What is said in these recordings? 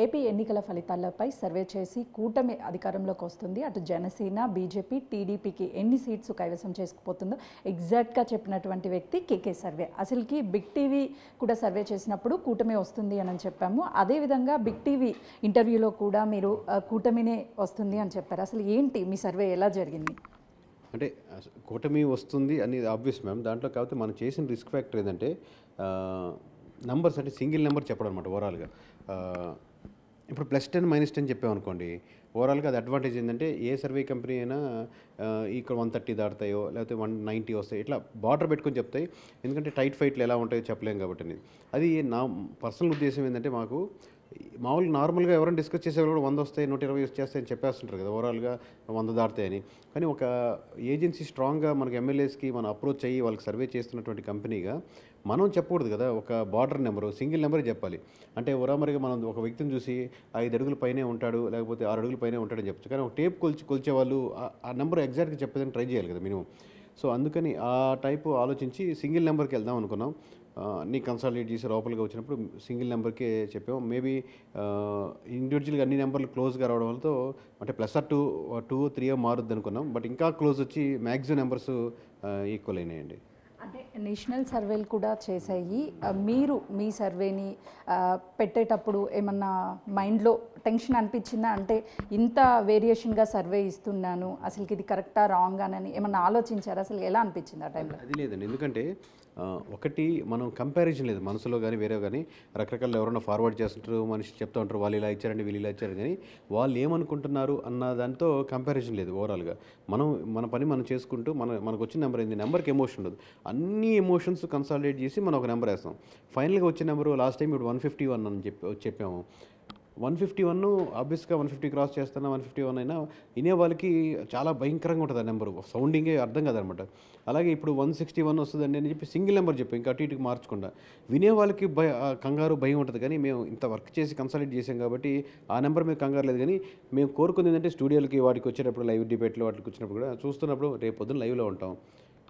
AP ఎన్నికల ఫలితాలపై survey చేసి కూటమి అధికారంలోకి వస్తుంది. అటు జనసేన, బీజేపీ, టీడీపీకి ఎన్ని సీట్స్ కైవసం చేసుకుపోతుందో ఎగ్జాక్ట్గా చెప్పినటువంటి వ్యక్తి కేకే సర్వే. అసలుకి బిగ్ టీవీ కూడా సర్వే చేసినప్పుడు కూటమి వస్తుంది అని చెప్పాము. అదేవిధంగా బిగ్ టీవీ ఇంటర్వ్యూలో కూడా మీరు కూటమినే వస్తుంది అని చెప్పారు. అసలు ఏంటి మీ సర్వే ఎలా జరిగింది? అంటే కూటమి వస్తుంది అనేది ఆబ్వియస్ మ్యామ్. దాంట్లో కాకపోతే మనం చేసిన రిస్క్ ఫ్యాక్టర్ ఏంటంటే నంబర్స్ అంటే సింగిల్ నెంబర్ చెప్పడం అనమాట ఓవరాల్గా. ఇప్పుడు +10 -10 చెప్పామనుకోండి, ఓవరాల్గా అది అడ్వాంటేజ్ ఏంటంటే ఏ సర్వే కంపెనీ అయినా ఇక్కడ 130 దాటుతాయో లేకపోతే 190 వస్తాయి, ఇట్లా బార్డర్ పెట్టుకొని చెప్తాయి. ఎందుకంటే టైట్ ఫైట్లు ఎలా ఉంటాయో చెప్పలేం కాబట్టి అనేది. అది నా పర్సనల్ ఉద్దేశం ఏంటంటే మాకు మామూలుగా నార్మల్గా ఎవరైనా డిస్కస్ చేసేవాళ్ళు కూడా 100 వస్తాయి 120 వచ్చేస్తాయని చెప్పేస్తుంటారు కదా, ఓవరాల్గా 100 దాటుతాయని. కానీ ఒక ఏజెన్సీ స్ట్రాంగ్గా మనకి ఎమ్మెల్యేస్కి మనం అప్రోచ్ అయ్యి వాళ్ళకి సర్వే చేస్తున్నటువంటి కంపెనీగా మనం చెప్పకూడదు కదా, ఒక బార్డర్ నెంబరు సింగిల్ నెంబరే చెప్పాలి. అంటే ఉరామరిగా మనం ఒక వ్యక్తిని చూసి 5 అడుగుల పైనే ఉంటాడు లేకపోతే 6 అడుగుల పైనే ఉంటాడని చెప్పచ్చు. కానీ ఒక టేప్ కొలిచేవాళ్ళు ఆ నెంబర్ ఎగ్జాక్ట్గా చెప్పేదని ట్రై చేయాలి కదా మినిమం. సో అందుకని ఆ టైపు ఆలోచించి సింగిల్ నెంబర్కి వెళ్దాం అనుకున్నాం. అన్నీ కన్సాలిడేట్ చేసి లోపలికి వచ్చినప్పుడు సింగిల్ నెంబర్కే చెప్పాం. మేబీ ఇండివిజువల్గా అన్ని నెంబర్లు క్లోజ్గా రావడం వల్లతో అంటే +2 3 మారుద్ది అనుకున్నాం. బట్ ఇంకా క్లోజ్ వచ్చి మ్యాక్సిమం నెంబర్స్ ఈక్వల్ అయినాయండి. అంటే నేషనల్ సర్వేలు కూడా చేసాయి. మీరు మీ సర్వేని పెట్టేటప్పుడు ఏమన్నా మైండ్లో టెన్షన్ అనిపించిందా? అంటే ఇంత వేరియేషన్గా సర్వే ఇస్తున్నాను, అసలుకి ఇది కరెక్టా రాంగ్ అని ఏమన్నా ఆలోచించారా? అసలు ఎలా అనిపించింది ఆ టైంలో? అది లేదండి. ఎందుకంటే ఒకటి మనం కంపారిజన్ లేదు మనసులో కానీ వేరే కానీ. రకరకాల ఎవరైనా ఫార్వర్డ్ చేస్తుంటారు, మనిషి చెప్తూ ఉంటారు వాళ్ళు ఇలా ఇచ్చారండి వీళ్ళు ఇలా ఇచ్చారు, కానీ వాళ్ళు ఏమనుకుంటున్నారు అన్న దాంతో కంపారిజన్ లేదు. ఓవరాల్గా మన పని మనం చేసుకుంటూ మనకు వచ్చిన నెంబర్ ఏంది, నెంబర్కి ఎమోషన్ ఉండదు. అన్ని ఎమోషన్స్ కన్సాలిడేట్ చేసి మనం ఒక నెంబర్ వేస్తాం. ఫైనల్గా వచ్చే నెంబరు లాస్ట్ టైం ఇప్పుడు 151 అని చెప్పాము. 151 ఆబ్వియస్గా 150 క్రాస్ చేస్తున్నా 151 అయినా వినే వాళ్ళకి చాలా భయంకరంగా ఉంటుంది ఆ నెంబరు, సౌండింగే అర్థం కాదనమాట. అలాగే ఇప్పుడు 161 వస్తుందండి అని చెప్పి సింగిల్ నెంబర్ చెప్పాం, ఇంకా అటు ఇటుకి మార్చకుండా. వినే వాళ్ళకి కంగారు భయం ఉంటుంది. కానీ మేము ఇంత వర్క్ చేసి కన్సల్ట్ చేసాం కాబట్టి ఆ నెంబర్ మీద కంగారు లేదు. కానీ మేము కోరుకుంది ఏంటంటే స్టూడియోలకి వాటికి వచ్చేటప్పుడు లైవ్ డిబేట్లు వాటికి వచ్చినప్పుడు కూడా చూస్తున్నప్పుడు రేపు పొద్దున్న లైవ్లో ఉంటాం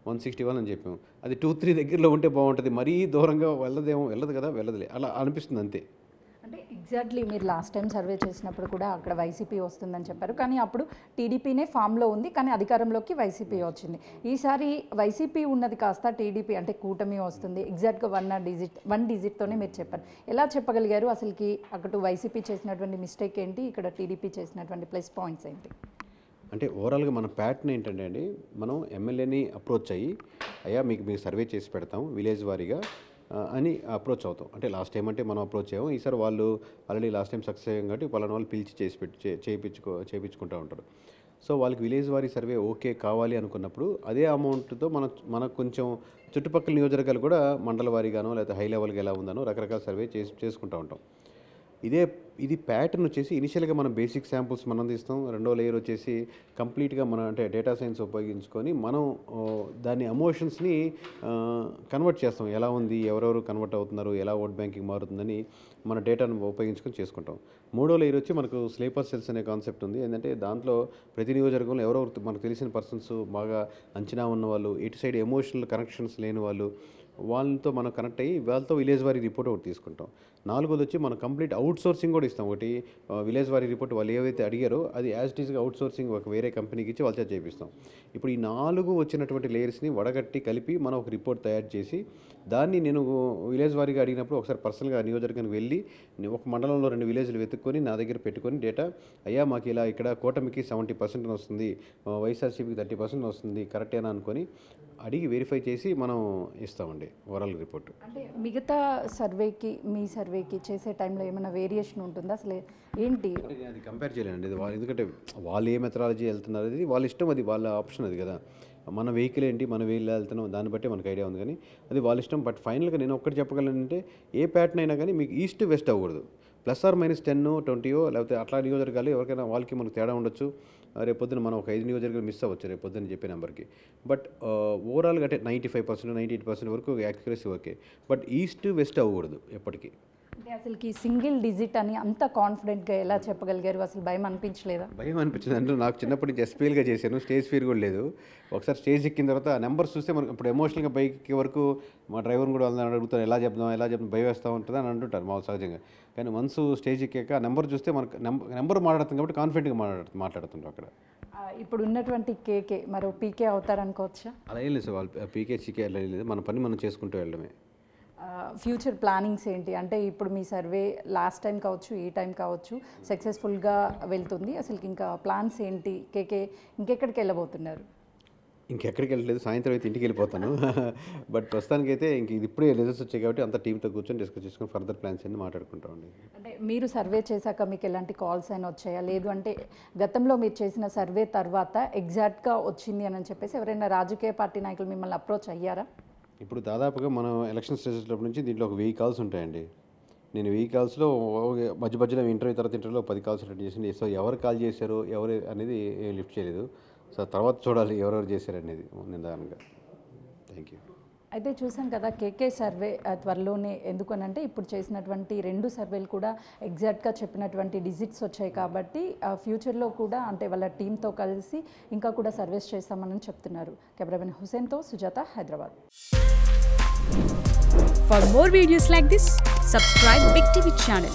161 అని చెప్పాము. అది 2-3 దగ్గరలో ఉంటే బాగుంటుంది, మరీ దూరంగా వెళ్ళదు కదా, వెళ్ళదులే అలా అనిపిస్తుంది అంతే. అంటే ఎగ్జాక్ట్లీ మీరు లాస్ట్ టైం సర్వే చేసినప్పుడు కూడా అక్కడ వైసీపీ వస్తుందని చెప్పారు, కానీ అప్పుడు టీడీపీనే ఫామ్లో ఉంది, కానీ అధికారంలోకి వైసీపీ వచ్చింది. ఈసారి వైసీపీ ఉన్నది కాస్త టీడీపీ అంటే కూటమి వస్తుంది, ఎగ్జాక్ట్గా 1 డిజిట్తోనే మీరు చెప్పారు. ఎలా చెప్పగలిగారు? అసలుకి అక్కడ వైసీపీ చేసినటువంటి మిస్టేక్ ఏంటి, ఇక్కడ టీడీపీ చేసినటువంటి ప్లస్ పాయింట్స్ ఏంటి? అంటే ఓవరాల్గా మన ప్యాటర్న్ ఏంటంటే అండి, మనం ఎమ్మెల్యేని అప్రోచ్ అయ్యి అయ్యా మీకు సర్వే చేసి పెడతాం విలేజ్ వారీగా అని అప్రోచ్ అవుతాం. అంటే లాస్ట్ టైం అంటే మనం అప్రోచ్ అయ్యాము, ఈసారి వాళ్ళు ఆల్రెడీ లాస్ట్ టైం సక్సెస్ అయ్యాం కాబట్టి వాళ్ళని వాళ్ళు పిలిచి చేయించుకుంటూ ఉంటారు. సో వాళ్ళకి విలేజ్ వారీ సర్వే ఓకే కావాలి అనుకున్నప్పుడు అదే అమౌంట్తో మనకు కొంచెం చుట్టుపక్కల నియోజకవర్గాలు కూడా మండల వారీగానో లేకపోతే హై లెవెల్గా ఎలా ఉందనో రకరకాల సర్వే చేసుకుంటూ ఉంటాం. ఇది ప్యాటర్న్ వచ్చేసి ఇనిషియల్గా మనం బేసిక్ శాంపుల్స్ మనం తీస్తాం. రెండో లేయర్ వచ్చేసి కంప్లీట్గా మనం అంటే డేటా సైన్స్ ఉపయోగించుకొని మనం దాని ఎమోషన్స్ని కన్వర్ట్ చేస్తాం. ఎలా ఉంది, ఎవరెవరు కన్వర్ట్ అవుతున్నారు, ఎలా ఓట్ బ్యాంకింగ్ మారుతుందని మన డేటాను ఉపయోగించుకొని చేసుకుంటాం. మూడో లేయర్ వచ్చి మనకు స్లీపర్ సెల్స్ అనే కాన్సెప్ట్ ఉంది. ఏంటంటే దాంట్లో ప్రతి నియోజకవర్గంలో ఎవరెవరు మనకు తెలిసిన పర్సన్స్, బాగా అంచనా ఉన్నవాళ్ళు, ఇటు సైడ్ ఎమోషనల్ కనెక్షన్స్ లేని వాళ్ళతో మనం కనెక్ట్ అయ్యి వాళ్ళతో విలేజ్ వారీ రిపోర్ట్ ఒకటి తీసుకుంటాం. నాలుగోది వచ్చి మనం కంప్లీట్ అవుట్ సోర్సింగ్ కూడా ఇస్తాం. ఒకటి విలేజ్ వారీ రిపోర్ట్ వాళ్ళు ఏవైతే అడిగారో అది యాజ్ ఇట్ ఈస్గా అవుట్ సోర్సింగ్ ఒక వేరే కంపెనీకి ఇచ్చి వాళ్ళ చేత చేపిస్తాం. ఇప్పుడు ఈ 4 వచ్చినటువంటి లేయర్స్ని వడగట్టి కలిపి మనం ఒక రిపోర్ట్ తయారు చేసి దాన్ని నేను విలేజ్ వారీగా అడిగినప్పుడు ఒకసారి పర్సనల్గా నియోజకవర్గానికి వెళ్ళి ఒక మండలంలో 2 విలేజ్లు వెతుక్కొని నా దగ్గర పెట్టుకొని డేటా, అయ్యా మాకు ఇలా ఇక్కడ కూటమికి 70% వస్తుంది, వైఎస్ఆర్సీపీకి 30% వస్తుంది, కరెక్టేనా అనుకొని అడిగి వెరిఫై చేసి మనం ఇస్తామండి ఓవరాల్ రిపోర్ట్. అంటే మిగతా సర్వేకి మీ సర్వేకి చేసే టైంలో ఏమైనా వేరియేషన్ ఉంటుందా? అసలు ఏంటి అది కంపేర్ చేయలేనండి. ఇది ఎందుకంటే వాళ్ళు ఏ మెథడాలజీ వెళ్తున్నారు అది వాళ్ళ ఇష్టం, అది వాళ్ళ ఆప్షన్ అది కదా. మన వెహికల్ ఏంటి, మన వెహికల్ వెళ్తున్నాం దాన్ని బట్టి మనకు ఐడియా ఉంది, కానీ అది వాళ్ళ ఇష్టం. బట్ ఫైనల్గా నేను ఒక్కటి చెప్పగలనంటే ఏ ప్యాటర్న్ అయినా కానీ మీకు ఈస్ట్ వెస్ట్ అవ్వకూడదు. +or-10 20 లేకపోతే అట్లా నియోజకవర్గాలు ఎవరికైనా వాళ్ళకి మనకు తేడా ఉండొచ్చు. రేపొద్దున మనం ఒక 5 నియోజకవర్గాలు మిస్ అవ్వచ్చు రేపొద్దున చెప్పే నెంబర్కి. బట్ ఓవరాల్గా అంటే 95% 98% వరకు accuracy okay. But east west అవ్వకూడదు ఎప్పటికీ. అంటే అసలుకి సింగిల్ డిజిట్ అని అంత కాన్ఫిడెంట్గా ఎలా చెప్పగలిగారు? అసలు భయం అనిపించలేదా? భయం అనిపించింది అంటే నాకు చిన్నప్పటి నుంచి ఎస్పీఎల్గా చేశాను, స్టేజ్ ఫియర్ కూడా లేదు. ఒకసారి స్టేజ్ ఎక్కిన తర్వాత ఆ నెంబర్స్ చూస్తే మనకు ఇప్పుడు ఎమోషనల్గా బైక్ వరకు మా డ్రైవర్ని కూడా వాళ్ళని అడుగుతాను, ఎలా చెప్తాం భయం వేస్తూ ఉంటుంది అని అంటుంటారు మామూలు సహజంగా. కానీ వన్స్ స్టేజ్ ఎక్కాక ఆ నెంబర్ చూస్తే మనకు నెంబర్ మాట్లాడుతుంది కాబట్టి కాన్ఫిడెంట్గా మాట్లాడుతుంటాం అక్కడ. ఇప్పుడు ఉన్నటువంటి కేకే మరో పీకే అవుతారనుకోవచ్చా? అలా ఏం లేదు సార్, వాళ్ళు పీకే చీకే అలా ఏం లేదు, మన పని మనం చేసుకుంటూ వెళ్ళడమే. ఫ్యూచర్ ప్లానింగ్స్ ఏంటి? అంటే ఇప్పుడు మీ సర్వే లాస్ట్ టైం కావచ్చు, ఈ టైం కావచ్చు సక్సెస్ఫుల్గా వెళ్తుంది. అసలు ఇంకా ప్లాన్స్ ఏంటి? కేకే ఇంకెక్కడికి వెళ్ళబోతున్నారు? ఇంకెక్కడికి వెళ్ళలేదు, సాయంత్రం అయితే ఇంటికి వెళ్ళిపోతాను. బట్ ప్రస్తుతానికైతే ఇంక ఇది ఇప్పుడే రిజల్ట్స్ వచ్చాయి కాబట్టి అంతా టీంతో కూర్చొని డిస్కస్ చేసుకొని ఫర్దర్ ప్లాన్స్ అన్ని మాట్లాడుకుంటామండి. అంటే మీరు సర్వే చేశాక మీకు ఎలాంటి కాల్స్ అయినా వచ్చాయా? లేదు అంటే గతంలో మీరు చేసిన సర్వే తర్వాత ఎగ్జాక్ట్గా వచ్చింది అని చెప్పేసి ఎవరైనా రాజకీయ పార్టీ నాయకులు మిమ్మల్ని అప్రోచ్ అయ్యారా? ఇప్పుడు దాదాపుగా మనం ఎలక్షన్ స్టేజెస్ నుంచి దీంట్లో ఒక 1000 కాల్స్ ఉంటాయండి. నేను 1000 కాల్స్లో మధ్యలో ఇంటర్వ్యూ తర్వాత ఇంటర్వ్యూలో 10 కాల్స్ అటెండ్ చేసింది. సో ఎవరు కాల్ చేశారు ఎవరు అనేది ఏం లిఫ్ట్ చేయలేదు. సో తర్వాత చూడాలి ఎవరెవరు చేశారనేది నిదానంగా. Thank you. అయితే చూసాం కదా కేకే సర్వే త్వరలోనే, ఎందుకనంటే ఇప్పుడు చేసినటువంటి 2 సర్వేలు కూడా ఎగ్జాక్ట్గా చెప్పినటువంటి డిజిట్స్ వచ్చాయి కాబట్టి ఫ్యూచర్లో కూడా అంటే వాళ్ళ టీంతో కలిసి ఇంకా కూడా సర్వేస్ చేస్తామని చెప్తున్నారు. కెమెరామెన్ హుసేన్తో Sujatha, Hyderabad. For more videos like this, subscribe Big TV channel.